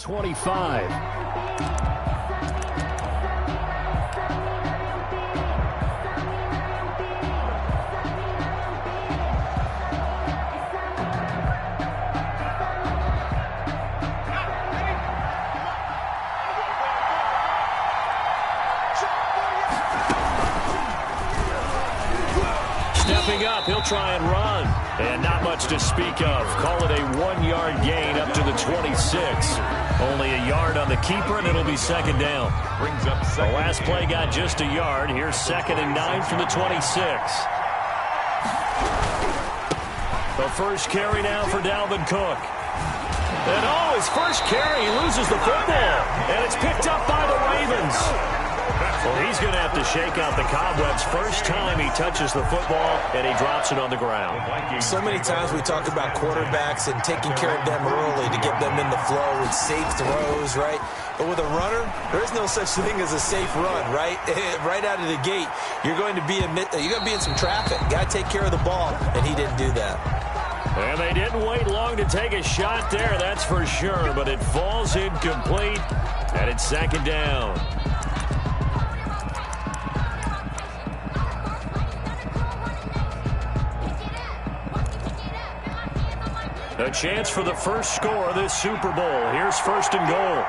25. Stepping up, he'll try and run. And not much to speak of. Call it a 1-yard gain up to the 26. Only a yard on the keeper, and it'll be second down. Brings up second. The last play got just a yard. Here's 2nd and 9 from the 26. The first carry now for Dalvin Cook. And his first carry, he loses the football. And it's picked up by the Ravens. Well, he's going to have to shake out the cobwebs first time he touches the football, and he drops it on the ground. So many times we talk about quarterbacks and taking care of them early to get them in the flow with safe throws, right? But with a runner, there is no such thing as a safe run, right? Right out of the gate, you're going to be in some traffic. Got to take care of the ball, and he didn't do that. And they didn't wait long to take a shot there, that's for sure, but it falls incomplete, and it's second down. A chance for the first score of this Super Bowl. Here's 1st and goal.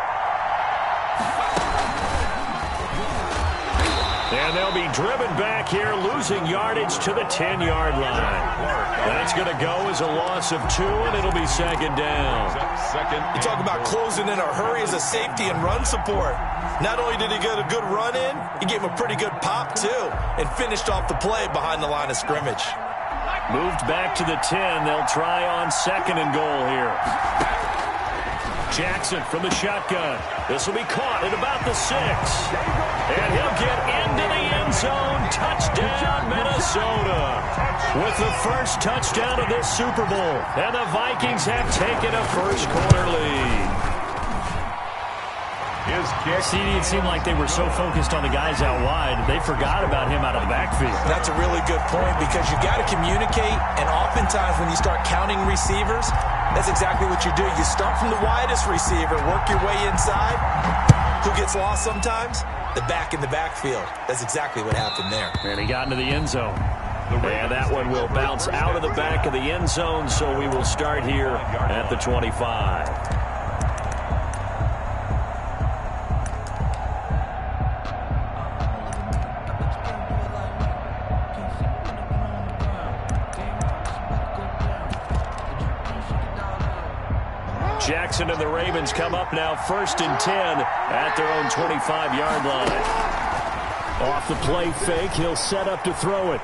And they'll be driven back here, losing yardage to the 10-yard line. That's going to go as a loss of 2, and it'll be second down. You talk about closing in a hurry as a safety and run support. Not only did he get a good run in, he gave him a pretty good pop, too, and finished off the play behind the line of scrimmage. Moved back to the 10. They'll try on 2nd and goal here. Jackson from the shotgun. This will be caught at about the 6. And he'll get into the end zone. Touchdown, Minnesota. With the first touchdown of this Super Bowl. And the Vikings have taken a first-quarter lead. CD, it seemed like they were so focused on the guys out wide, they forgot about him out of the backfield. That's a really good point because you got to communicate, and oftentimes when you start counting receivers, that's exactly what you do. You start from the widest receiver, work your way inside. Who gets lost sometimes? The back in the backfield. That's exactly what happened there. And he got into the end zone. And that one will bounce out of the back of the end zone, so we will start here at the 25. Jackson and the Ravens come up now 1st and 10 at their own 25-yard line. Off the play fake, he'll set up to throw it.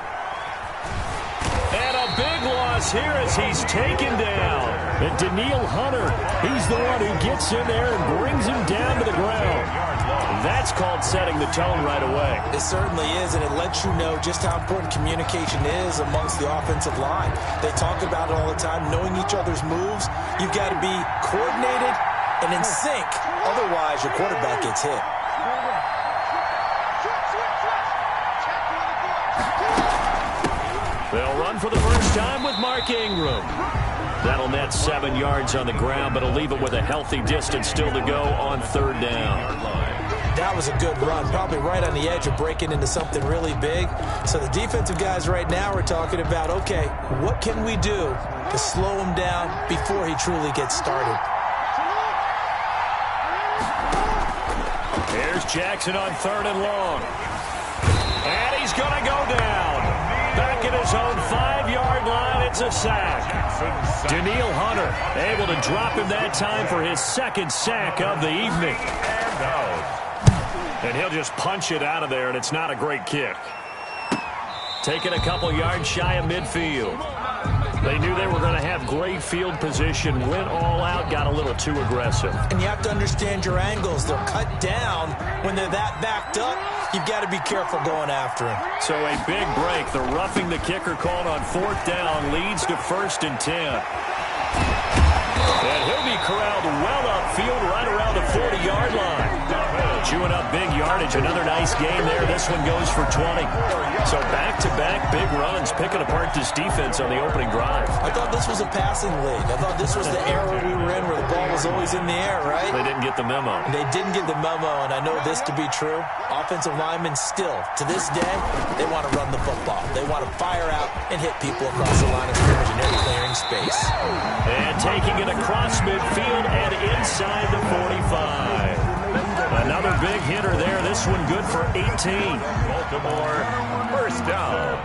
And a big loss here as he's taken down. And Danielle Hunter, he's the one who gets in there and brings him down to the ground. That's called setting the tone right away. It certainly is, and it lets you know just how important communication is amongst the offensive line. They talk about it all the time, knowing each other's moves. You've got to be coordinated and in sync. Otherwise, your quarterback gets hit. They'll run for the first time with Mark Ingram. That'll net 7 yards on the ground, but it'll leave it with a healthy distance still to go on 3rd down. That was a good run, probably right on the edge of breaking into something really big. So the defensive guys right now are talking about, okay, what can we do to slow him down before he truly gets started? Here's Jackson on 3rd and long. And he's going to go down. Back at his own 5-yard line, it's a sack. Danielle Hunter able to drop him that time for his 2nd sack of the evening. And he'll just punch it out of there, and it's not a great kick. Taking a couple yards shy of midfield. They knew they were going to have great field position, went all out, got a little too aggressive. And you have to understand your angles. They're cut down. When they're that backed up, you've got to be careful going after him. So a big break. The roughing the kicker called on 4th down leads to 1st and 10. And he'll be corralled well upfield right around the 40-yard line. chewing up big yardage. Another nice game there. This one goes for 20. So back-to-back big runs, picking apart this defense on the opening drive. I thought this was a passing league. I thought this was the era we were in where the ball was always in the air, right? They didn't get the memo. They didn't get the memo, and I know this to be true. Offensive linemen still, to this day, they want to run the football. They want to fire out and hit people across the line of scrimmage in every clearing space. And taking it across midfield and inside the 45. Another big hitter there. This one good for 18. Baltimore, first down.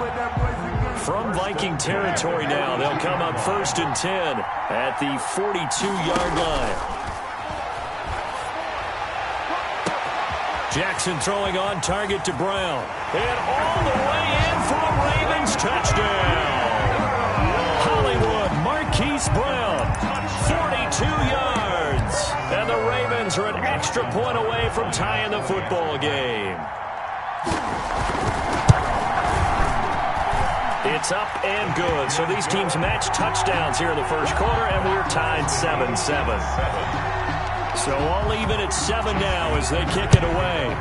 From Viking territory now, they'll come up 1st and 10 at the 42-yard line. Jackson throwing on target to Brown. And all the way in for a Ravens touchdown. Hollywood Marquise Brown, 42 yards. And the Ravens are an extra point away from tying the football game. It's up and good. So these teams match touchdowns here in the first quarter, and we're tied 7-7. So all even at 7 now as they kick it away.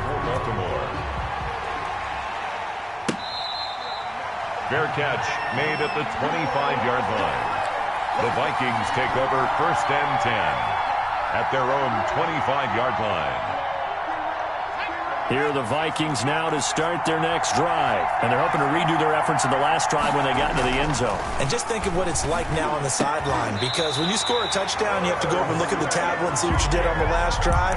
Fair catch made at the 25-yard line. The Vikings take over 1st and 10 at their own 25-yard line. Here are the Vikings now to start their next drive. And they're hoping to redo their efforts in the last drive when they got into the end zone. And just think of what it's like now on the sideline, because when you score a touchdown, you have to go over and look at the tablet and see what you did on the last drive.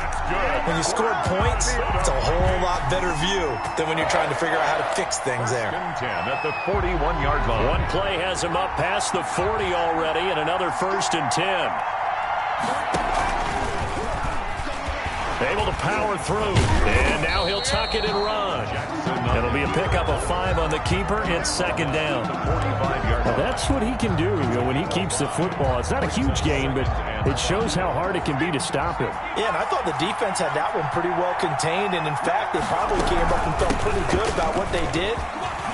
When you scored points, it's a whole lot better view than when you're trying to figure out how to fix things there. 10 at the 41-yard line. One play has him up past the 40 already, and another 1st and 10. Able to power through, and now he'll tuck it and run. It'll be a pickup of 5 on the keeper. It's 2nd down. Well, that's what he can do when he keeps the football. It's not a huge gain, but it shows how hard it can be to stop him. Yeah, and I thought the defense had that one pretty well contained, and in fact, they probably came up and felt pretty good about what they did.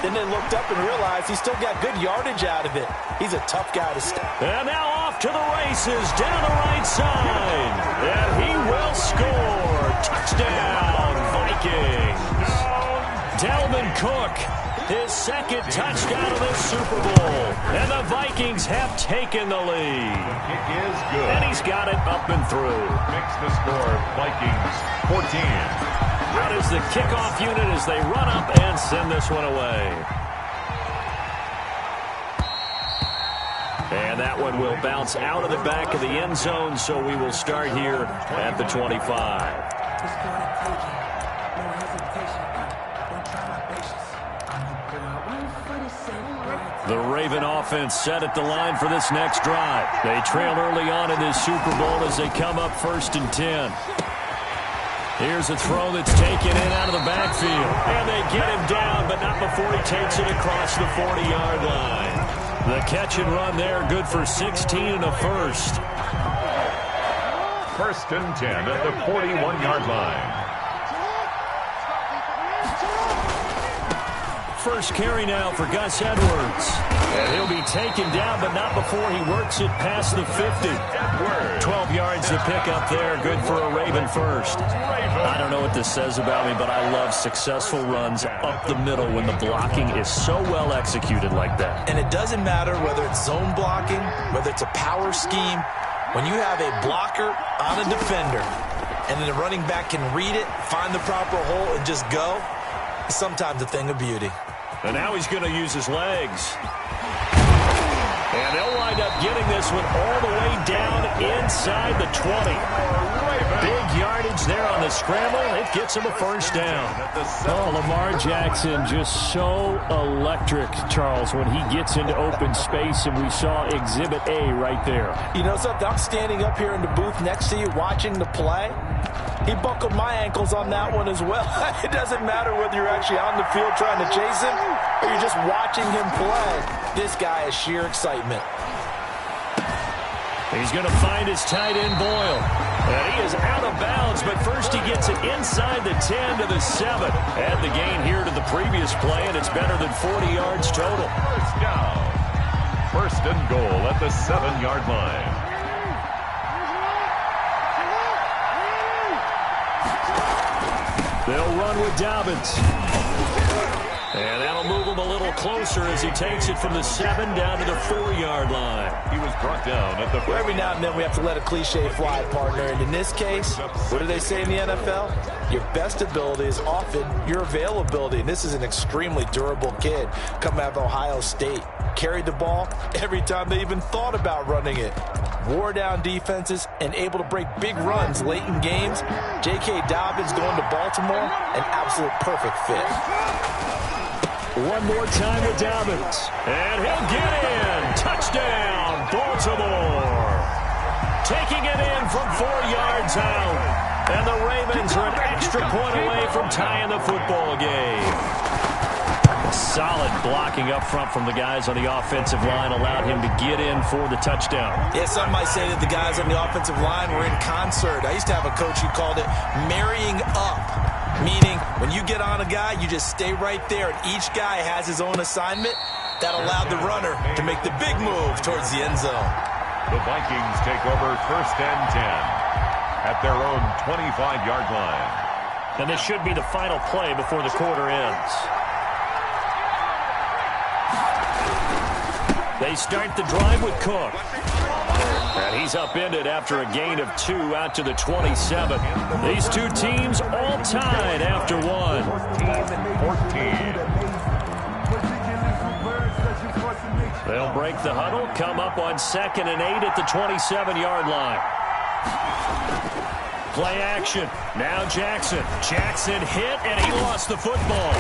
Then they looked up and realized he still got good yardage out of it. He's a tough guy to stop. And now off to the races down the right side. And he will score. Touchdown, Vikings. Dalvin Cook, his 2nd touchdown of this Super Bowl. And the Vikings have taken the lead. Kick is good. And he's got it up and through. Makes the score Vikings 14. Out is the kickoff unit as they run up and send this one away. And that one will bounce out of the back of the end zone, so we will start here at the 25. The Raven offense set at the line for this next drive. They trail early on in this Super Bowl as they come up 1st and 10. Here's a throw that's taken in out of the backfield. And they get him down, but not before he takes it across the 40-yard line. The catch and run there, good for 16 and a first. 1st and 10 at the 41-yard line. First carry now for Gus Edwards. And he'll be taken down, but not before he works it past the 50. 12 yards to pick up there. Good for a Raven first. I don't know what this says about me, but I love successful runs up the middle when the blocking is so well executed like that. And it doesn't matter whether it's zone blocking, whether it's a power scheme. When you have a blocker on a defender, and then the running back can read it, find the proper hole, and just go, it's sometimes a thing of beauty. And now he's going to use his legs. And they'll wind up getting this one all the way down inside the 20. Big yardage there on the scramble. It gets him a first down. Oh, Lamar Jackson just so electric, Charles, when he gets into open space, and we saw Exhibit A right there. You know something? I'm standing up here in the booth next to you watching the play. He buckled my ankles on that one as well. It doesn't matter whether you're actually on the field trying to chase him or you're just watching him play. This guy is sheer excitement. He's going to find his tight end, Boyle. And he is out of bounds, but first he gets it inside the 10 to the 7. Add the gain here to the previous play, and it's better than 40 yards total. First down. 1st and goal at the 7-yard line. They'll run with Dobbins. And that'll move him a little closer as he takes it from the 7 down to the 4-yard line. He was brought down at the... Well, every now and then we have to let a cliche fly, partner. And in this case, what do they say in the NFL? Your best ability is often your availability. And this is an extremely durable kid coming out of Ohio State. Carried the ball every time they even thought about running it. Wore down defenses and able to break big runs late in games. J.K. Dobbins going to Baltimore, an absolute perfect fit. One more time with Dobbins. And he'll get in. Touchdown, Baltimore. Taking it in from 4 yards out. And the Ravens are an extra point away from tying the football game. Solid blocking up front from the guys on the offensive line allowed him to get in for the touchdown. Yeah, some might say that the guys on the offensive line were in concert. I used to have a coach who called it marrying up. Meaning, when you get on a guy, you just stay right there, and each guy has his own assignment. That allowed the runner to make the big move towards the end zone. The Vikings take over 1st and 10 at their own 25-yard line. And this should be the final play before the quarter ends. They start the drive with Cook. And he's upended after a gain of 2 out to the 27. These two teams all tied after 1. 14. They'll break the huddle, come up on 2nd and 8 at the 27-yard line. Play action. Now Jackson. Jackson hit, and he lost the football.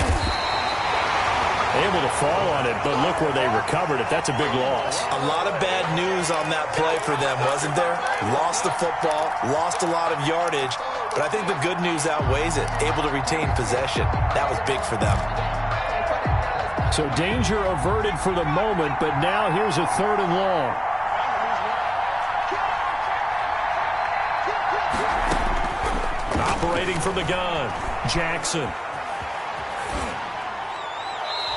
Able to fall on it, but look where they recovered it. That's a big loss. A lot of bad news on that play for them, wasn't there? Lost the football, lost a lot of yardage, but I think the good news outweighs it. Able to retain possession. That was big for them. So danger averted for the moment, but now here's a 3rd and long. Operating from the gun, Jackson.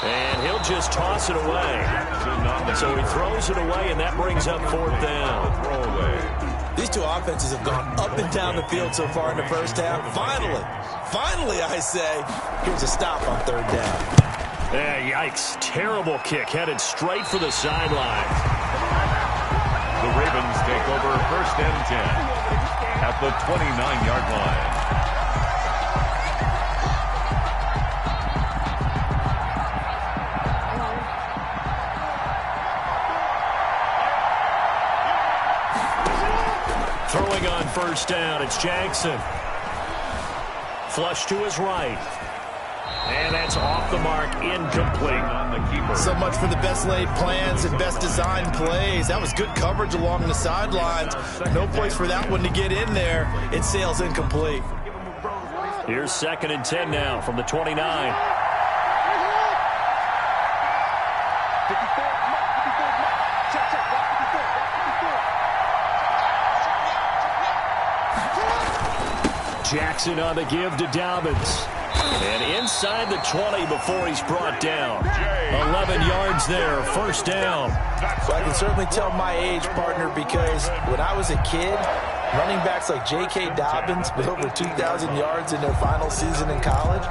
And he'll just toss it away. So he throws it away, and that brings up 4th down. These two offenses have gone up and down the field so far in the first half. Finally, I say, here's a stop on 3rd down. Yikes. Terrible kick headed straight for the sideline. The Ravens take over 1st and 10 at the 29-yard line. Throwing on 1st down, it's Jackson. Flush to his right. And that's off the mark, incomplete. On the keeper. So much for the best laid plans and best designed plays. That was good coverage along the sidelines. No place for that one to get in there. It sails incomplete. Here's 2nd and 10 now from the 29. Jackson on the give to Dobbins. And inside the 20 before he's brought down. 11 yards there, 1st down. So I can certainly tell my age, partner, because when I was a kid, running backs like J.K. Dobbins with over 2,000 yards in their final season in college,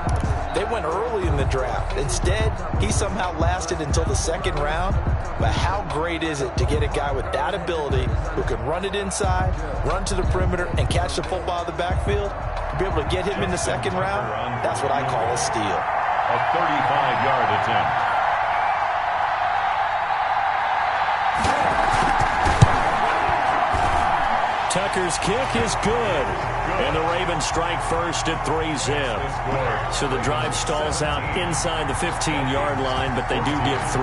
they went early in the draft. Instead, he somehow lasted until the 2nd round. But how great is it to get a guy with that ability who can run it inside, run to the perimeter, and catch the football out of the backfield? To be able to get him in the 2nd round, that's what I call a steal. A 35-yard attempt. Tucker's kick is good. And the Ravens strike first at 3-zip. So the drive stalls out inside the 15-yard line, but they do get 3.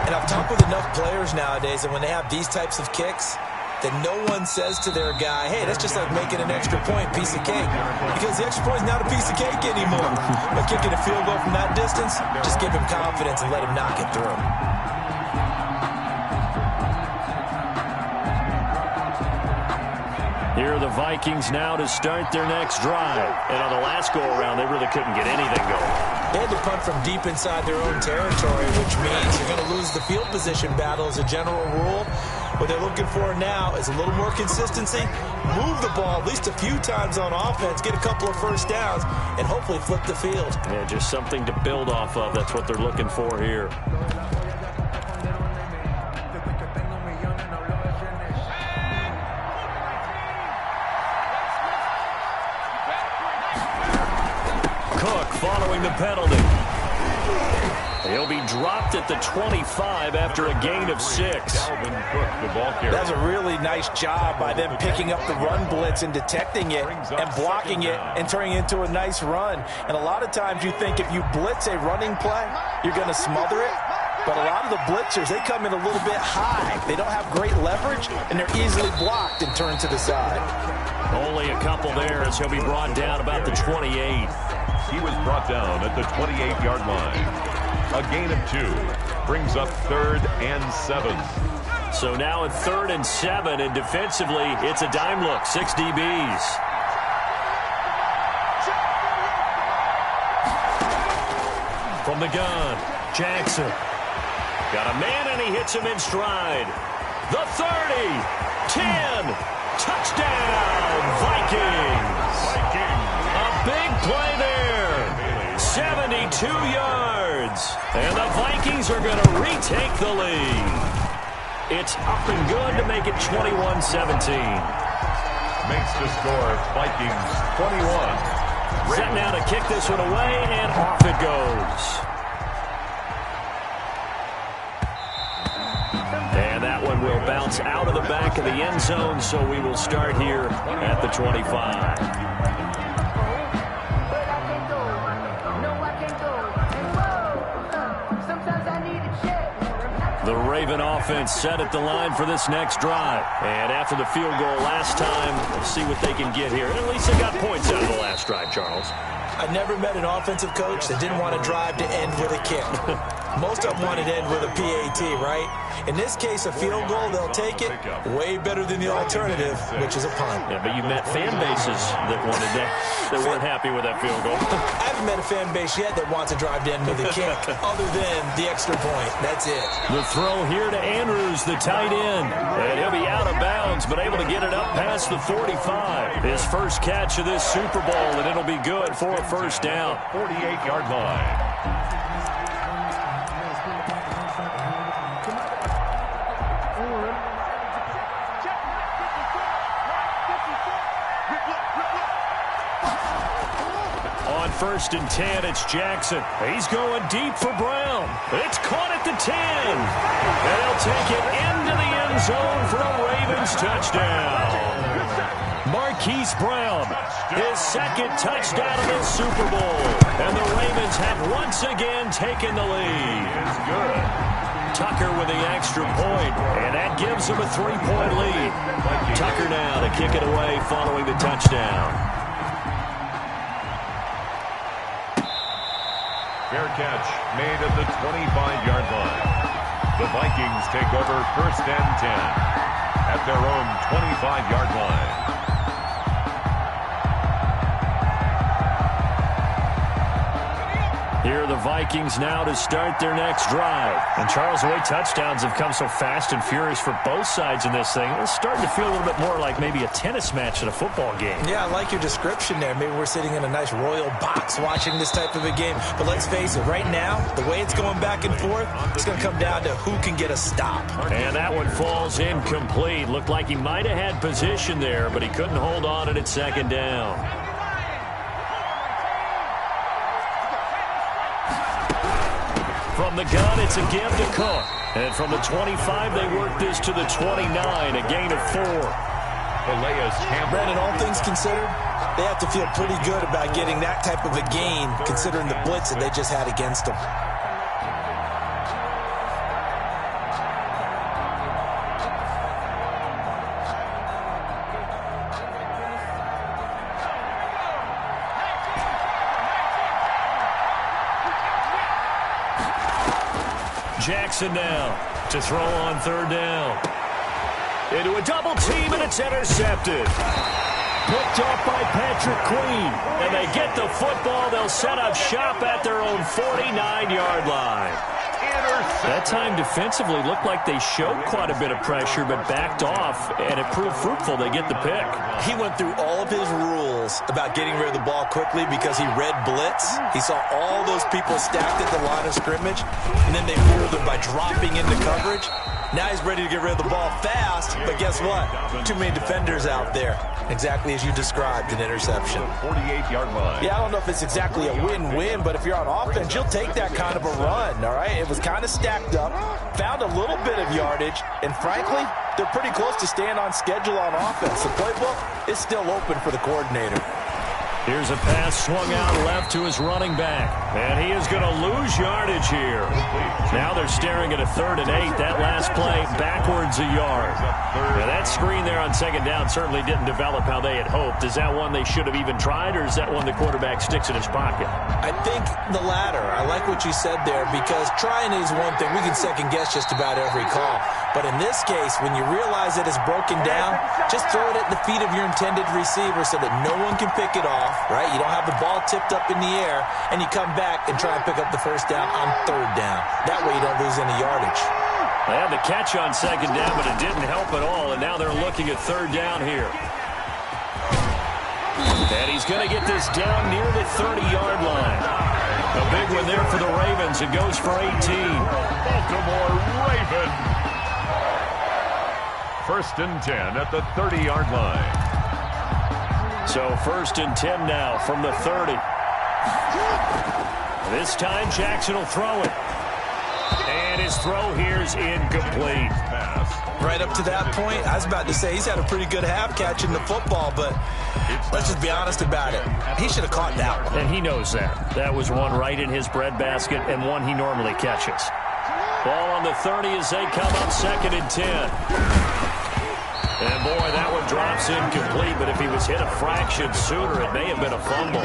And I've talked with enough players nowadays, and when they have these types of kicks, that no one says to their guy, hey, that's just like making an extra point, piece of cake. Because the extra point is not a piece of cake anymore. But kicking a field goal from that distance, just give him confidence and let him knock it through. Here are the Vikings now to start their next drive. And on the last go-around, they really couldn't get anything going. They had to punt from deep inside their own territory, which means you're going to lose the field position battle as a general rule. What they're looking for now is a little more consistency, move the ball at least a few times on offense, get a couple of first downs, and hopefully flip the field. Yeah, just something to build off of. That's what they're looking for here. Cook following the penalty. He'll be dropped at the 25 after a gain of 6. Dalvin Cook, the ball carrier. That's a really nice job by them picking up the run blitz and detecting it and blocking it and turning it into a nice run. And a lot of times you think if you blitz a running play, you're going to smother it. But a lot of the blitzers, they come in a little bit high. They don't have great leverage, and they're easily blocked and turned to the side. Only a couple there as he'll be brought down about the 28. He was brought down at the 28-yard line. A gain of 2 brings up 3rd and 7. So now at 3rd and 7, and defensively, it's a dime look, 6 DBs. From the gun, Jackson. Got a man, and he hits him in stride. The 30, 10, touchdown, Vikings. A big play there, 72 yards. And the Vikings are going to retake the lead. It's up and good to make it 21-17. Makes the score Vikings 21. Set now to kick this one away, and off it goes. And that one will bounce out of the back of the end zone, so we will start here at the 25. The Raven offense set at the line for this next drive. And after the field goal last time, we'll see what they can get here. And at least they got points out of the last drive, Charles. I never met an offensive coach that didn't want to drive to end with a kick. Most of them wanted to end with a PAT, right? In this case, a field goal, they'll take it. Way better than the alternative, which is a punt. Yeah, but you met fan bases that wanted that, that weren't happy with that field goal. I haven't met a fan base yet that wants to drive to end with a kick, other than the extra point. That's it. The throw here to Andrews, the tight end. And he'll be out of bounds, but able to get it up past the 45. His first catch of this Super Bowl, and it'll be good for a first down. 48-yard line. On 1st and 10, it's Jackson. He's going deep for Brown. It's caught at the 10. And he'll take it into the end zone for a Ravens touchdown. Marquise Brown, his second touchdown of this Super Bowl. And the Ravens have once again taken the lead. It's good. Tucker with the extra point, and that gives them a 3-point lead. Tucker now to kick it away following the touchdown. Fair catch made at the 25-yard line. The Vikings take over 1st and 10 at their own 25-yard line. Here are the Vikings now to start their next drive. And Charles, the way touchdowns have come so fast and furious for both sides in this thing, it's starting to feel a little bit more like maybe a tennis match in a football game. Yeah, I like your description there. Maybe we're sitting in a nice royal box watching this type of a game. But let's face it, right now, the way it's going back and forth, it's going to come down to who can get a stop. And that one falls incomplete. Looked like he might have had position there, but he couldn't hold on at 2nd down. From the gun, it's a give to Cook. And from the 25, they work this to the 29, a gain of 4. Brandon, all things considered, they have to feel pretty good about getting that type of a gain, considering the blitz that they just had against them. Jackson now to throw on 3rd down. Into a double team, and it's intercepted. Picked off by Patrick Queen. And they get the football. They'll set up shop at their own 49-yard line. That time defensively looked like they showed quite a bit of pressure, but backed off, and it proved fruitful. They get the pick. He went through all of his rules about getting rid of the ball quickly because he read blitz. He saw all those people stacked at the line of scrimmage, and then they fooled him by dropping into coverage. Now he's ready to get rid of the ball fast, but guess what? Too many defenders out there. Exactly as you described, an interception. 48-yard line. Yeah, I don't know if it's exactly a win-win, but if you're on offense, you'll take that kind of a run, all right? It was kind of stacked up, found a little bit of yardage, and frankly, they're pretty close to staying on schedule on offense. The playbook is still open for the coordinator. Here's a pass swung out left to his running back. And he is going to lose yardage here. Now they're staring at a 3rd and 8. That last play backwards a yard. Now that screen there on 2nd down certainly didn't develop how they had hoped. Is that one they should have even tried, or is that one the quarterback sticks in his pocket? I think the latter. I like what you said there, because trying is one thing. We can second guess just about every call. But in this case, when you realize that it's broken down, just throw it at the feet of your intended receiver so that no one can pick it off, right? You don't have the ball tipped up in the air, and you come back and try and pick up the 1st down on 3rd down. That way you don't lose any yardage. They had the catch on 2nd down, but it didn't help at all, and now they're looking at 3rd down here. And he's going to get this down near the 30-yard line. A big one there for the Ravens. It goes for 18. Baltimore Ravens. 1st and 10 at the 30-yard line. So 1st and 10 now from the 30. This time Jackson will throw it. And his throw here is incomplete. Right up to that point, I was about to say he's had a pretty good half catching the football, but let's just be honest about it. He should have caught that one. And he knows that. That was one right in his breadbasket and one he normally catches. Ball on the 30 as they come up 2nd and 10. And, boy, that one drops incomplete, but if he was hit a fraction sooner, it may have been a fumble.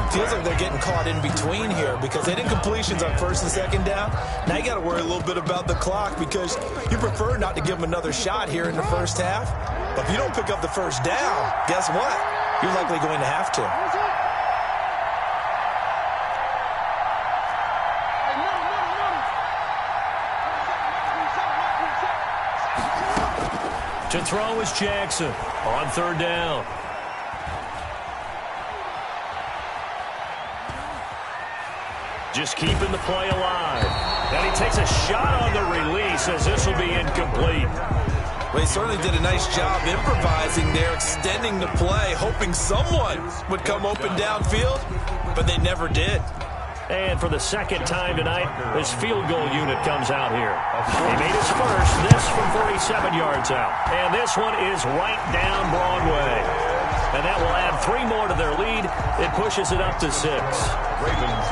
Feels like they're getting caught in between here because they did completions on 1st and 2nd down. Now you got to worry a little bit about the clock because you prefer not to give them another shot here in the 1st half. But if you don't pick up the 1st down, guess what? You're likely going to have to. To throw is Jackson on 3rd down. Just keeping the play alive. And he takes a shot on the release as this will be incomplete. Well, he certainly did a nice job improvising there, extending the play, hoping someone would come open downfield, but they never did. And for the 2nd time tonight, this field goal unit comes out here. He made his first, this from 47 yards out. And this one is right down Broadway. And that will add 3 more to their lead. It pushes it up to 6.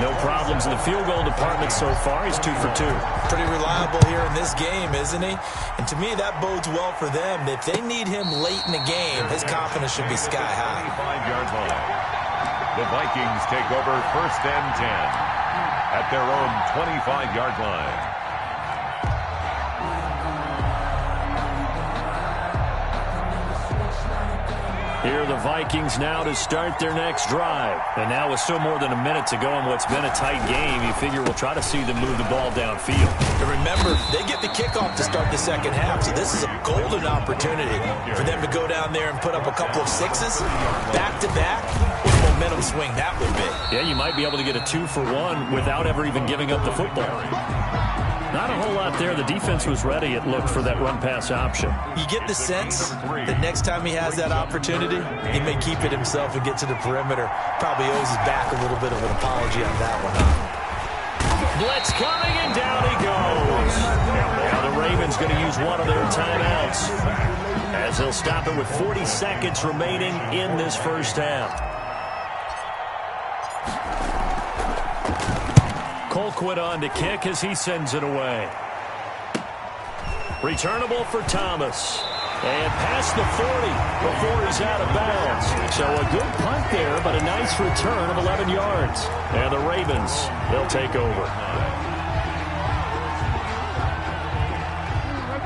No problems in the field goal department so far. He's 2 for 2. Pretty reliable here in this game, isn't he? And to me, that bodes well for them. If they need him late in the game, his confidence should be sky high. 5-yard line. The Vikings take over 1st and 10 at their own 25-yard line. Here are the Vikings now to start their next drive. And now with still more than a minute to go in what's been a tight game, you figure we'll try to see them move the ball downfield. And remember, they get the kickoff to start the 2nd half, so this is a golden opportunity for them to go down there and put up a couple of 6s back-to-back. What a momentum swing that would be. Yeah, you might be able to get a 2-for-1 without ever even giving up the football. Not a whole lot there. The defense was ready, it looked, for that run-pass option. You get the sense that next time he has that opportunity, he may keep it himself and get to the perimeter. Probably owes his back a little bit of an apology on that one, huh? Blitz coming, and down he goes. Now the Ravens going to use one of their timeouts as they'll stop it with 40 seconds remaining in this 1st half. Colquitt on to kick as he sends it away. Returnable for Thomas. And past the 40 before he's out of bounds. So a good punt there, but a nice return of 11 yards. And the Ravens, they'll take over.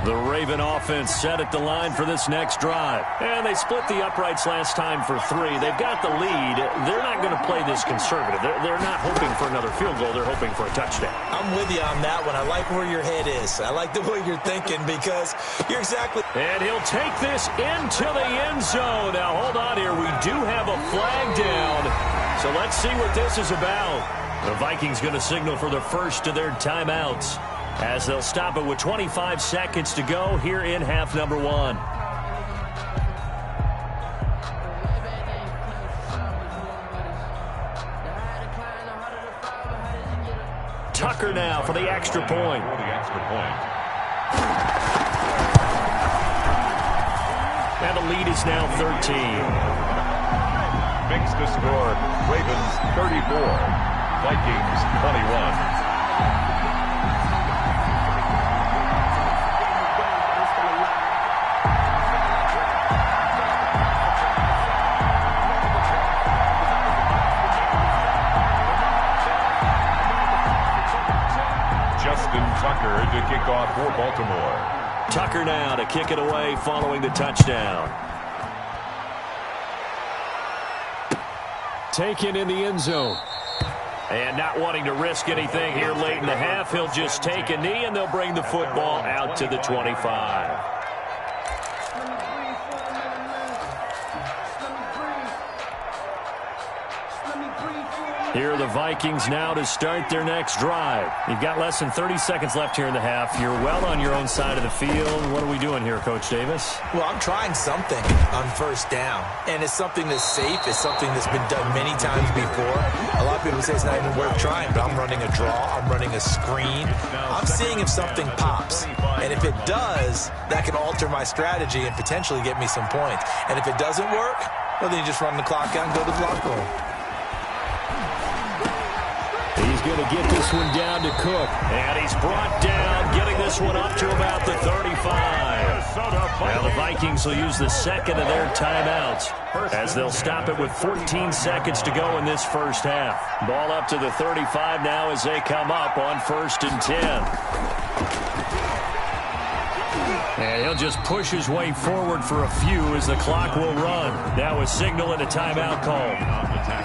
The Raven offense set at the line for this next drive. And they split the uprights last time for 3. They've got the lead. They're not going to play this conservative. They're not hoping for another field goal. They're hoping for a touchdown. I'm with you on that one. I like where your head is. I like the way you're thinking because you're exactly... And he'll take this into the end zone. Now, hold on here. We do have a flag down. So let's see what this is about. The Vikings going to signal for the first of their timeouts, as they'll stop it with 25 seconds to go here in half number 1. Tucker now for the extra point. And the lead is now 13. Makes the score. Ravens 34, Vikings 21. Tucker to kick off for Baltimore. Tucker now to kick it away following the touchdown. Taken in the end zone. And not wanting to risk anything here late in the half, he'll just take a knee and they'll bring the football out to the 25. Here are the Vikings now to start their next drive. You've got less than 30 seconds left here in the half. You're well on your own side of the field. What are we doing here, Coach Davis? Well, I'm trying something on first down, and it's something that's safe. It's something that's been done many times before. A lot of people say it's not even worth trying, but I'm running a draw. I'm running a screen. I'm seeing if something pops, and if it does, that can alter my strategy and potentially get me some points. And if it doesn't work, well, then you just run the clock out and go to the locker room. He's going to get this one down to Cook. And he's brought down, getting this one up to about the 35. Now the Vikings will use the second of their timeouts, as they'll stop it with 14 seconds to go in this first half. Ball up to the 35 now as they come up on 1st and 10. And he'll just push his way forward for a few as the clock will run. Now a signal and a timeout call,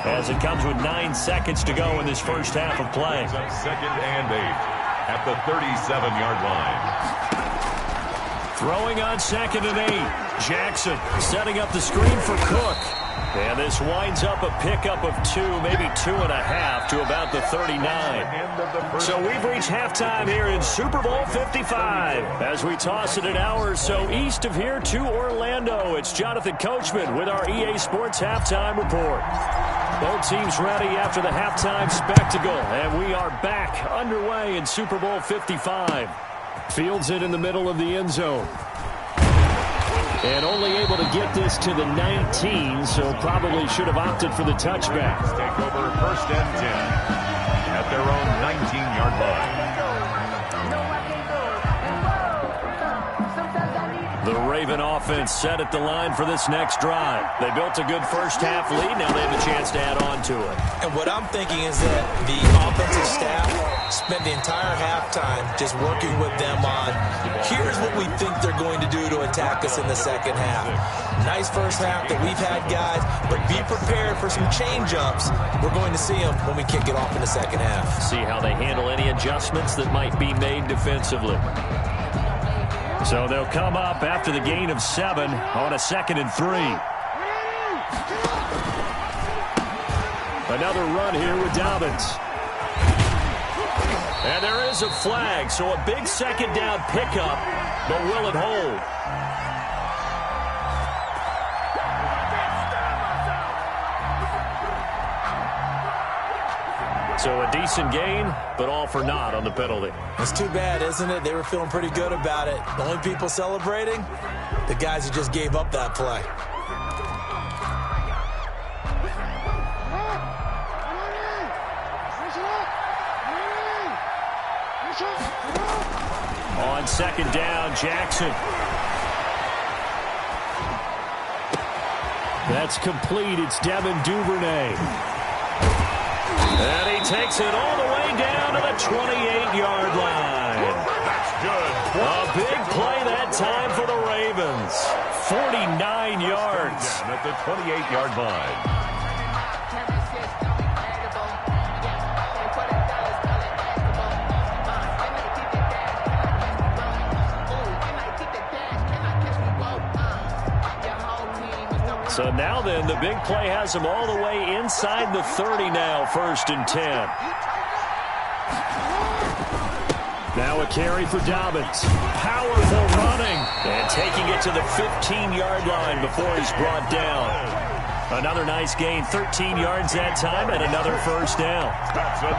as it comes with 9 seconds to go in this first half of play. 2nd and 8 at the 37-yard line. Throwing on 2nd and 8. Jackson setting up the screen for Cook. And this winds up a pickup of 2, maybe 2.5 to about the 39. So we've reached halftime here in Super Bowl 55. As we toss it an hour or so east of here to Orlando, it's Jonathan Coachman with our EA Sports Halftime Report. Both teams ready after the halftime spectacle, and we are back underway in Super Bowl 55. Fields it in the middle of the end zone. And only able to get this to the 19, so probably should have opted for the touchback. Take over 1st and 10 at their own 19-yard line. The Raven offense set at the line for this next drive. They built a good first half lead. Now they have a chance to add on to it. And what I'm thinking is that the offensive staff spent the entire halftime just working with them on, here's what we think they're going to do to attack us in the second half. Nice first half that we've had, guys, but be prepared for some change-ups. We're going to see them when we kick it off in the second half. See how they handle any adjustments that might be made defensively. So they'll come up after the gain of 7 on a 2nd and 3. Another run here with Dobbins. And there is a flag, so a big second down pickup, but will it hold? So a decent gain, but all for naught on the penalty. It's too bad, isn't it? They were feeling pretty good about it. The only people celebrating, the guys who just gave up that play. On 2nd down, Jackson. That's complete. It's Devin Duvernay. And he takes it all the way down to the 28-yard line. That's good. A big play that time for the Ravens. 49 yards. At the 28-yard line. So now then, the big play has them all the way inside the 30 now, 1st and 10. Now a carry for Dobbins. Powerful running. And taking it to the 15-yard line before he's brought down. Another nice gain, 13 yards that time, and another 1st down.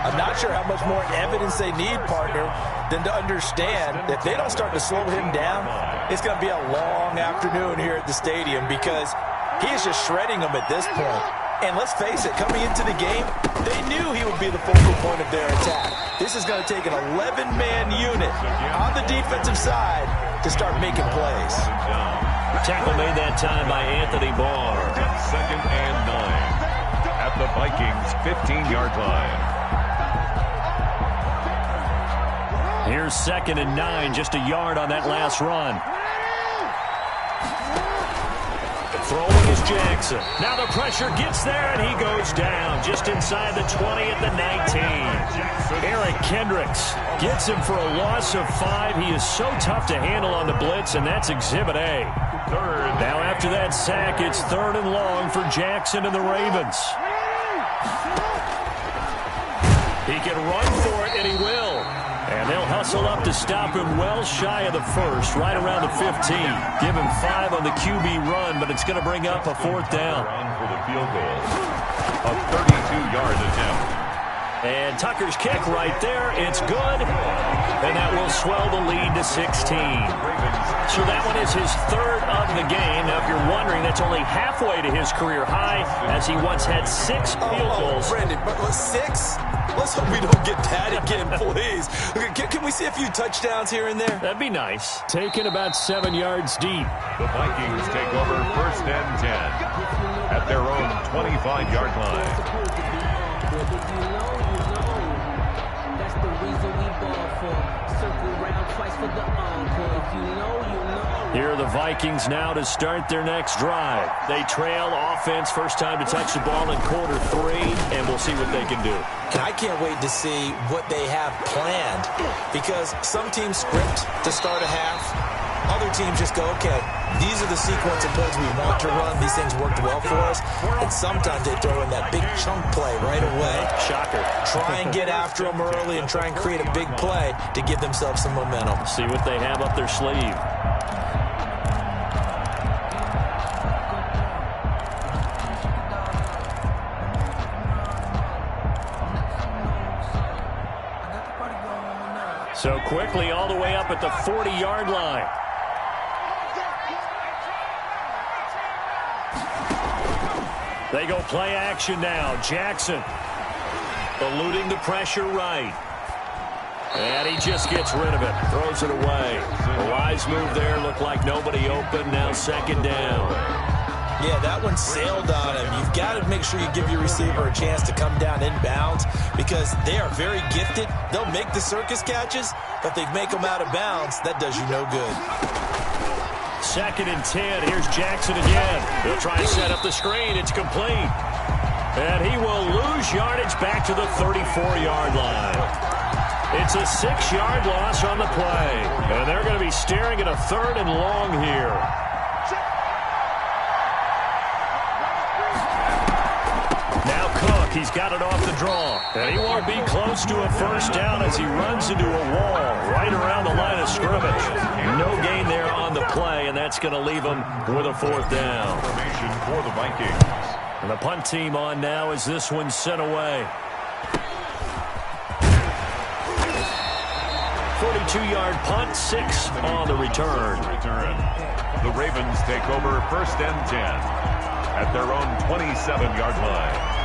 I'm not sure how much more evidence they need, partner, than to understand that if they don't start to slow him down, it's going to be a long afternoon here at the stadium because he is just shredding them at this point. And let's face it, coming into the game, they knew he would be the focal point of their attack. This is going to take an 11-man unit on the defensive side to start making plays. Tackle made that time by Anthony Barr. 2nd and 9 at the Vikings' 15-yard line. Here's 2nd and 9, just a yard on that last run. Throwing is Jackson. Now the pressure gets there, and he goes down just inside the 20 at the 19. Eric Kendricks gets him for a loss of 5. He is so tough to handle on the blitz, and that's Exhibit A. Now after that sack, it's 3rd and long for Jackson and the Ravens. He can run for it, and he will. And they'll hustle up to stop him well shy of the 1st, right around the 15. Give him 5 on the QB run, but it's going to bring up a 4th down. For the field goal, a 32-yard attempt. And Tucker's kick right there. It's good. And that will swell the lead to 16. So that one is his 3rd of the game. Now, if you're wondering, that's only halfway to his career high, as he once had 6 field goals. Brandon, but 6? Let's hope we don't get that again, please. Can we see a few touchdowns here and there? That'd be nice. Taken about 7 yards deep. The Vikings take over 1st and 10 at their own 25-yard line. That's the reason we ball for. Circle round twice for the encore. If you know, you know. Here are the Vikings now to start their next drive. They trail offense, first time to touch the ball in quarter 3, and we'll see what they can do. And I can't wait to see what they have planned because some teams script to start a half. Other teams just go, okay, these are the sequence of plays we want to run. These things worked well for us. And sometimes they throw in that big chunk play right away. Shocker. Try and get after them early and try and create a big play to give themselves some momentum. See what they have up their sleeve. So quickly all the way up at the 40-yard line. They go play action now. Jackson eluding the pressure right. And he just gets rid of it. Throws it away. A wise move there. Looked like nobody open. Now 2nd down. Yeah, that one sailed on him. You've got to make sure you give your receiver a chance to come down inbounds because they are very gifted. They'll make the circus catches, but they make them out of bounds. That does you no good. 2nd and 10. Here's Jackson again. He'll try to set up the screen. It's complete. And he will lose yardage back to the 34-yard line. It's a 6-yard loss on the play. And they're going to be staring at a 3rd and long here. Now Cook, he's got it off the draw. And he won't be close to a 1st down as he runs into a wall right around the line of scrimmage. No gain there on the play, and that's going to leave him with a 4th down. Formation for the Vikings. And the punt team on now as this one's sent away. 42-yard punt, 6 on the return. The Ravens take over 1st and 10 at their own 27-yard line.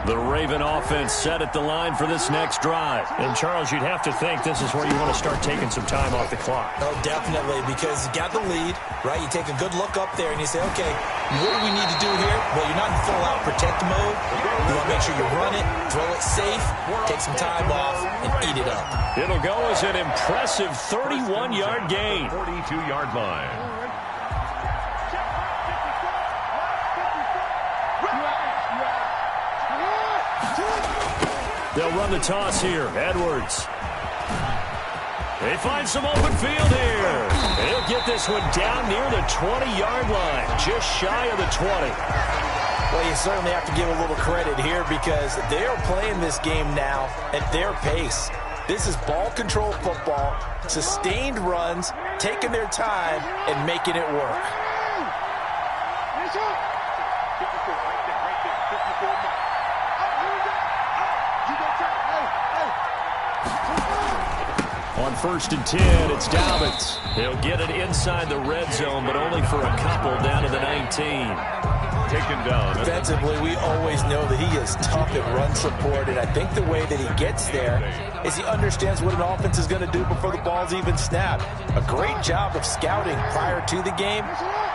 The Raven offense set at the line for this next drive. And, Charles, you'd have to think this is where you want to start taking some time off the clock. Oh, definitely, because you got the lead, right? You take a good look up there and you say, okay, what do we need to do here? Well, you're not in full-out protect mode. You want to make sure you run it, throw it safe, take some time off, and eat it up. It'll go as an impressive 31-yard gain. 42-yard line. They'll run the toss here. Edwards. They find some open field here. He'll get this one down near the 20-yard line, just shy of the 20. Well, you certainly have to give a little credit here because they are playing this game now at their pace. This is ball control football, sustained runs, taking their time, and making it work. On 1st and 10, it's Dobbins. He'll get it inside the red zone, but only for a couple down to the 19. Taken down. Defensively, we always know that he is tough at run support, and I think the way that he gets there is he understands what an offense is going to do before the ball's even snapped. A great job of scouting prior to the game,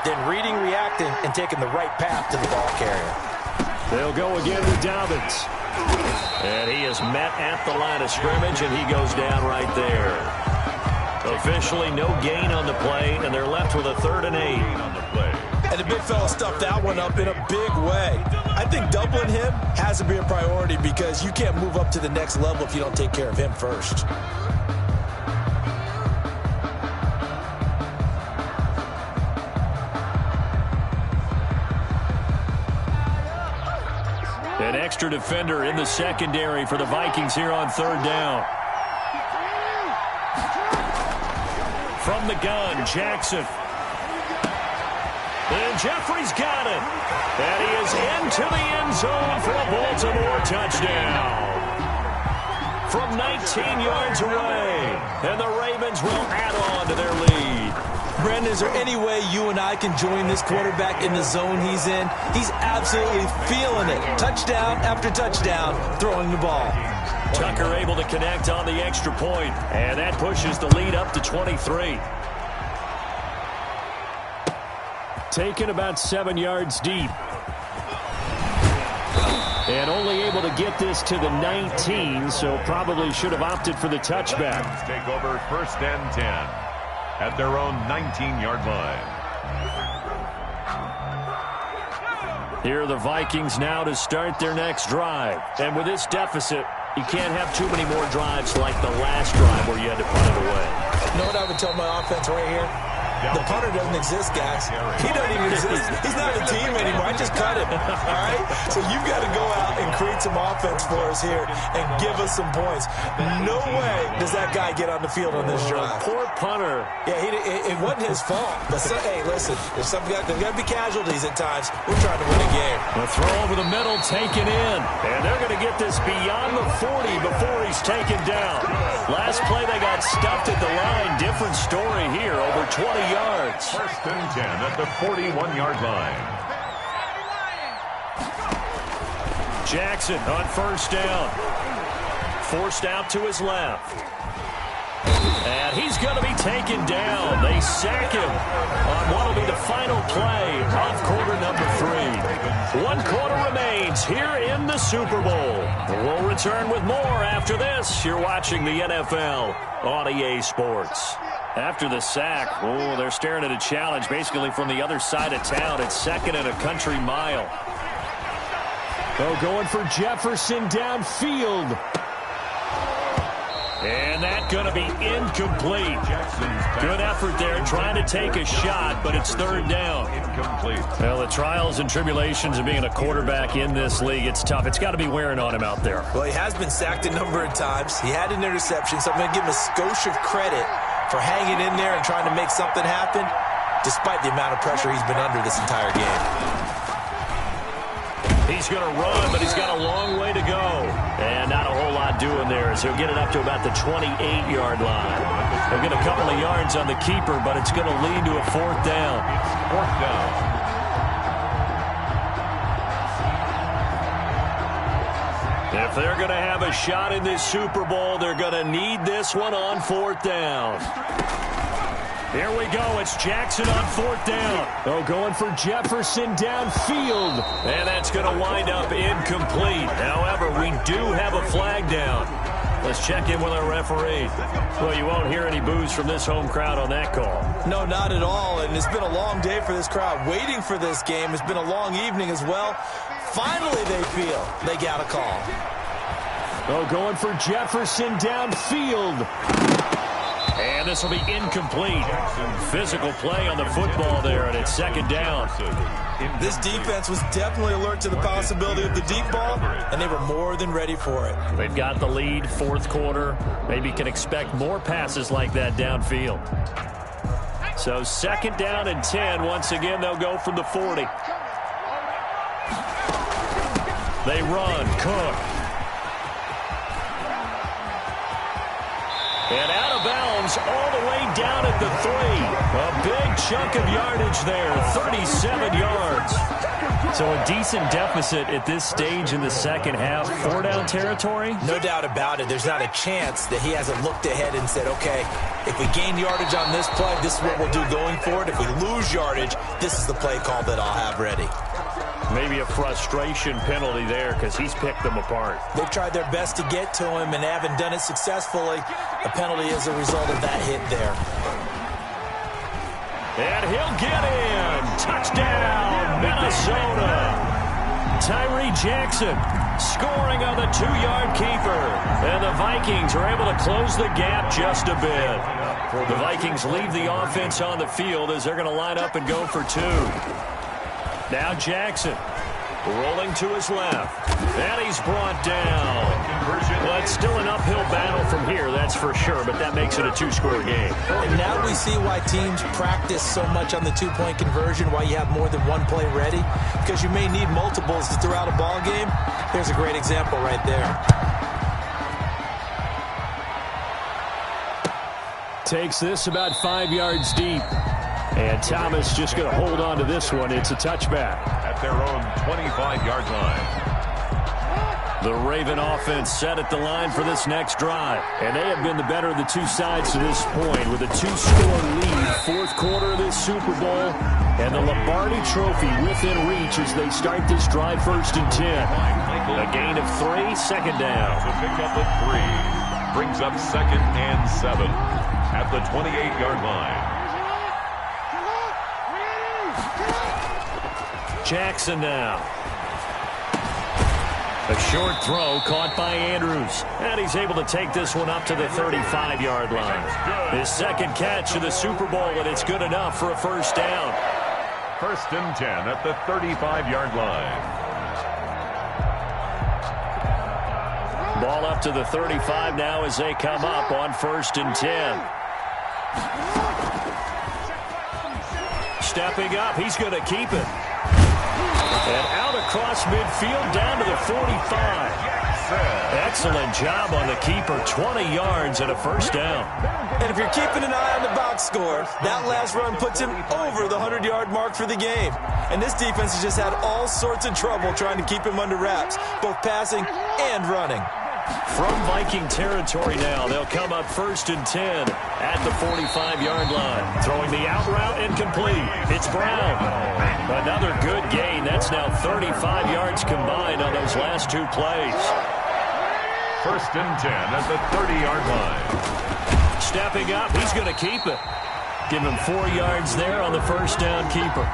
then reading, reacting, and taking the right path to the ball carrier. They'll go again with Dobbins. And he is met at the line of scrimmage, and he goes down right there. Officially no gain on the play, and they're left with a 3rd and 8. And the big fella stuffed that one up in a big way. I think doubling him has to be a priority because you can't move up to the next level if you don't take care of him first. An extra defender in the secondary for the Vikings here on 3rd down. From the gun, Jackson. And Jeffrey's got it. And he is into the end zone for a Baltimore touchdown. From 19 yards away. And the Ravens will add on to their lead. Brandon, is there any way you and I can join this quarterback in the zone he's in? He's absolutely feeling it. Touchdown after touchdown, throwing the ball. Tucker able to connect on the extra point, and that pushes the lead up to 23. Taken about 7 yards deep. And only able to get this to the 19, so probably should have opted for the touchback. Take over 1st and 10 at their own 19-yard line. Here are the Vikings now to start their next drive. And with this deficit, you can't have too many more drives like the last drive where you had to punt it away. You know what I would tell my offense right here? The punter doesn't exist, guys. He doesn't even exist. He's not a team anymore. I just cut him. All right? So you've got to go out and create some offense for us here and give us some points. No way does that guy get on the field on this drive. Poor punter. Yeah, it wasn't his fault. But hey, listen, there's got to be casualties at times. We're trying to win a game. The throw over the middle taken in. And they're going to get this beyond the 40 before he's taken down. Last play they got stuffed at the line. Different story here. Over 20 yards. 1st and 10 at the 41-yard line. Jackson on 1st down. Forced out to his left. And he's going to be taken down. They sack him on what will be the final play of quarter number 3. 1 quarter remains here in the Super Bowl. We'll return with more after this. You're watching the NFL on EA Sports. After the sack, they're staring at a challenge basically from the other side of town. It's 2nd and a country mile. Going for Jefferson downfield. And that's going to be incomplete. Good effort there trying to take a shot, but it's 3rd down. Incomplete. Well, the trials and tribulations of being a quarterback in this league, it's tough. It's got to be wearing on him out there. Well, he has been sacked a number of times. He had an interception, so I'm going to give him a skosh of credit for hanging in there and trying to make something happen, despite the amount of pressure he's been under this entire game. He's going to run, but he's got a long way to go. And not a whole lot doing there as he'll get it up to about the 28-yard line. He'll get a couple of yards on the keeper, but it's going to lead to a 4th down. 4th down. If they're going to have a shot in this Super Bowl, they're going to need this one on 4th down. Here we go. It's Jackson on 4th down. Oh, going for Jefferson downfield. And that's going to wind up incomplete. However, we do have a flag down. Let's check in with our referee. Well, you won't hear any boos from this home crowd on that call. No, not at all. And it's been a long day for this crowd waiting for this game. It's been a long evening as well. Finally, they feel they got a call. Oh, going for Jefferson downfield. And this will be incomplete. Physical play on the football there, and it's 2nd down. This defense was definitely alert to the possibility of the deep ball, and they were more than ready for it. They've got the lead, 4th quarter. Maybe can expect more passes like that downfield. So 2nd down and 10. Once again, they'll go from the 40. They run. Cook. And out of bounds all the way down at the 3. A big chunk of yardage there, 37 yards. So a decent deficit at this stage in the second half. 4-down territory? No doubt about it. There's not a chance that he hasn't looked ahead and said, okay, if we gain yardage on this play, this is what we'll do going forward. If we lose yardage, this is the play call that I'll have ready. Maybe a frustration penalty there because he's picked them apart. They've tried their best to get to him and haven't done it successfully. A penalty is a result of that hit there. And he'll get in. Touchdown, Minnesota. Tyree Jackson scoring on the 2-yard keeper. And the Vikings are able to close the gap just a bit. The Vikings leave the offense on the field as they're going to line up and go for 2. Now Jackson rolling to his left. And he's brought down. But still an uphill battle from here, that's for sure. But that makes it a 2-score game. And now we see why teams practice so much on the 2-point conversion, why you have more than one play ready. Because you may need multiples to throw out a ball game. Here's a great example right there. Takes this about 5 yards deep. And Thomas just going to hold on to this one. It's a touchback. At their own 25-yard line. The Raven offense set at the line for this next drive. And they have been the better of the two sides to this point with a 2-score lead. 4th quarter of this Super Bowl. And the Lombardi Trophy within reach as they start this drive 1st and 10. A gain of 3, 2nd down. To pick up a 3. Brings up 2nd and 7 at the 28-yard line. Jackson now. A short throw caught by Andrews. And he's able to take this one up to the 35-yard line. His 2nd catch of the Super Bowl, and it's good enough for a 1st down. 1st and 10 at the 35-yard line. Ball up to the 35 now as they come up on 1st and 10. Stepping up, he's going to keep it. And out across midfield down to the 45. Excellent job on the keeper. 20 yards and a 1st down. And if you're keeping an eye on the box score, that last run puts him over the 100-yard mark for the game. And this defense has just had all sorts of trouble trying to keep him under wraps, both passing and running. From Viking territory now, they'll come up 1st and 10 at the 45-yard line. Throwing the out route incomplete. It's Brown. Another good gain. That's now 35 yards combined on those last 2 plays. 1st and 10 at the 30-yard line. Stepping up, he's going to keep it. Give him 4 yards there on the 1st down keeper.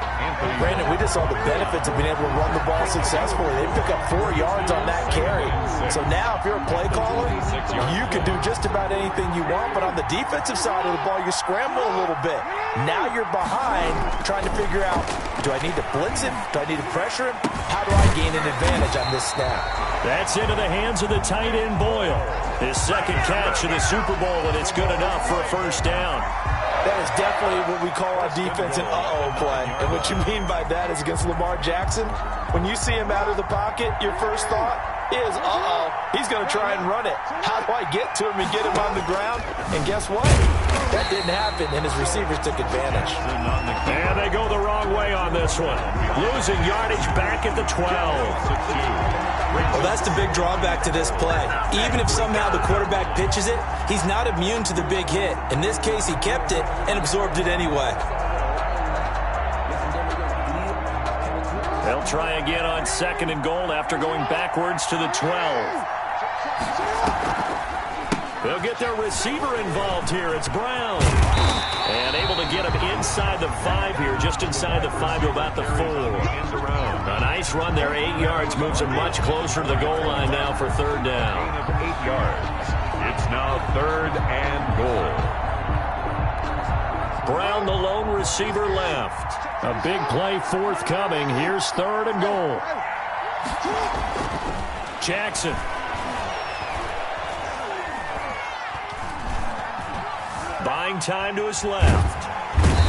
Brandon, we just saw the benefits of being able to run the ball successfully. They pick up 4 yards on that carry. So now if you're a play caller, you can do just about anything you want. But on the defensive side of the ball, you scramble a little bit. Now you're behind trying to figure out, do I need to blitz him? Do I need to pressure him? How do I gain an advantage on this snap? That's into the hands of the tight end Boyle. His 2nd catch of the Super Bowl, and it's good enough for a 1st down. That is definitely what we call on defense an uh-oh play. And what you mean by that is against Lamar Jackson, when you see him out of the pocket, your first thought is, uh-oh, he's going to try and run it. How do I get to him and get him on the ground? And guess what? That didn't happen, and his receivers took advantage. And they go the wrong way on this one. Losing yardage back at the 12. Well, that's the big drawback to this play. Even if somehow the quarterback pitches it, he's not immune to the big hit. In this case, he kept it and absorbed it anyway. They'll try again on 2nd and goal after going backwards to the 12. They'll get their receiver involved here. It's Brown. And able to get him inside the 5 here, just inside the 5 to about the 4. A nice run there, 8 yards, moves him much closer to the goal line now for 3rd down. 8 yards. It's now 3rd and goal. Brown, the lone receiver, left. A big play forthcoming. Here's 3rd and goal. Jackson. Buying time to his left.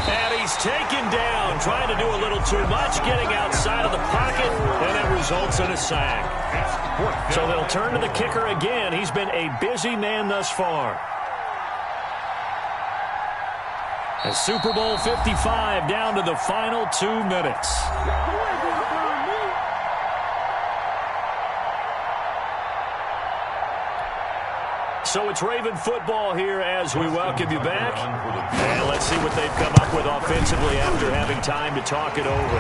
And he's taken down, trying to do a little too much, getting outside of the pocket, and it results in a sack. So they'll turn to the kicker again. He's been a busy man thus far. And Super Bowl 55 down to the final 2 minutes. So it's Raven football here as we welcome you back. And let's see what they've come up with offensively after having time to talk it over.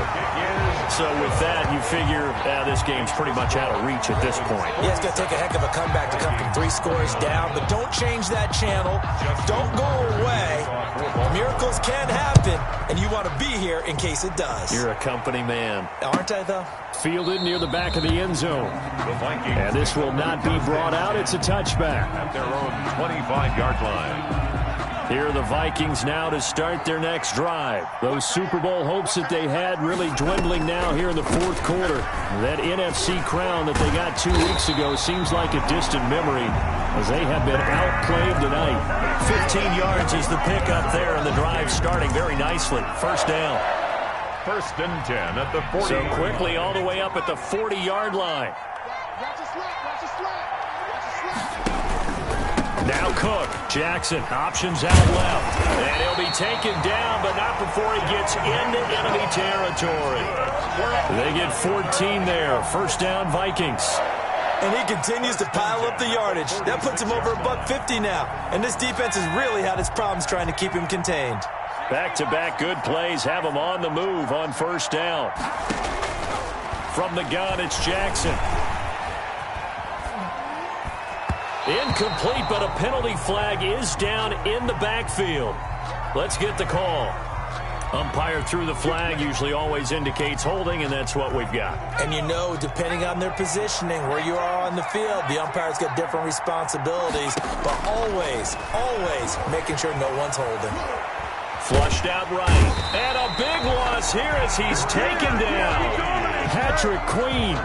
So with that, you figure this game's pretty much out of reach at this point. Yeah, it's going to take a heck of a comeback to come from 3 scores down, but don't change that channel. Don't go away. Miracles can happen, and you want to be here in case it does. You're a company man. Aren't I, though? Fielded near the back of the end zone. And this will not be brought out. It's a touchback. At their own 25-yard line. Here are the Vikings now to start their next drive. Those Super Bowl hopes that they had really dwindling now here in the 4th quarter. That NFC crown that they got 2 weeks ago seems like a distant memory as they have been outplayed tonight. 15 yards is the pickup there, and the drive starting very nicely. 1st down. 1st and 10 at the 40. So quickly all the way up at the 40-yard line. Now Cook. Jackson, options out left. And he'll be taken down, but not before he gets into enemy territory. They get 14 there. 1st down, Vikings. And he continues to pile up the yardage. That puts him over $150 now. And this defense has really had its problems trying to keep him contained. Back-to-back good plays have him on the move on 1st down. From the gun, it's Jackson. Incomplete, but a penalty flag is down in the backfield. Let's get the call. Umpire threw the flag, usually always indicates holding, and that's what we've got. And you know, depending on their positioning, where you are on the field, the umpire's got different responsibilities, but always making sure no one's holding. Flushed out right. And a big loss here as he's taken down. Patrick Queen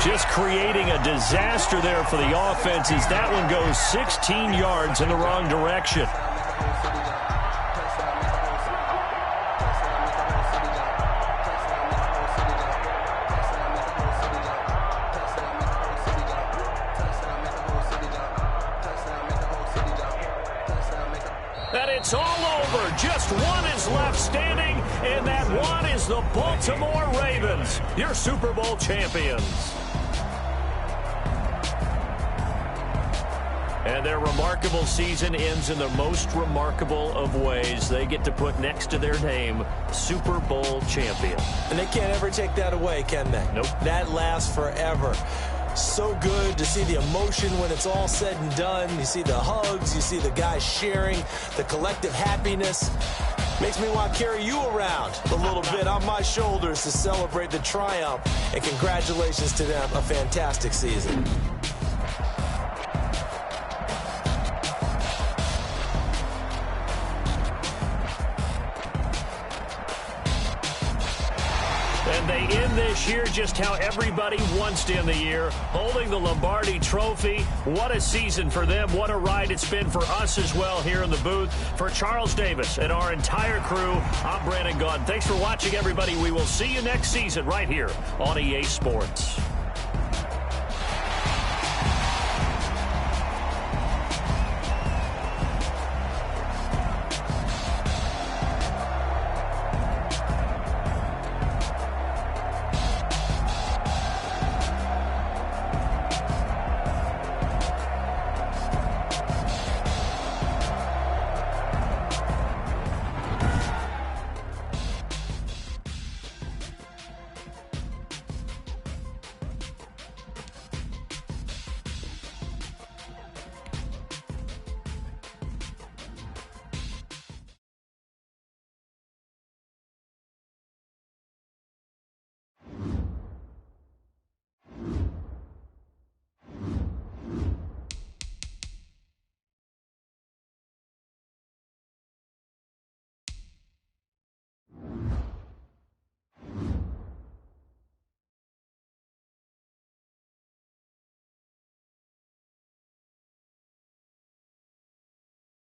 just creating a disaster there for the offense as that one goes 16 yards in the wrong direction. And it's all over. Just one is left standing, and that one is the Baltimore Ravens, your Super Bowl champions. And their remarkable season ends in the most remarkable of ways. They get to put next to their name, Super Bowl champion. And they can't ever take that away, can they? Nope. That lasts forever. So good to see the emotion when it's all said and done. You see the hugs, you see the guys sharing, the collective happiness. Makes me want to carry you around a little bit on my shoulders to celebrate the triumph. And congratulations to them, a fantastic season. And they end this year just how everybody wants to end the year, holding the Lombardi Trophy. What a season for them. What a ride it's been for us as well here in the booth. For Charles Davis and our entire crew, I'm Brandon Gaudin. Thanks for watching, everybody. We will see you next season right here on EA Sports.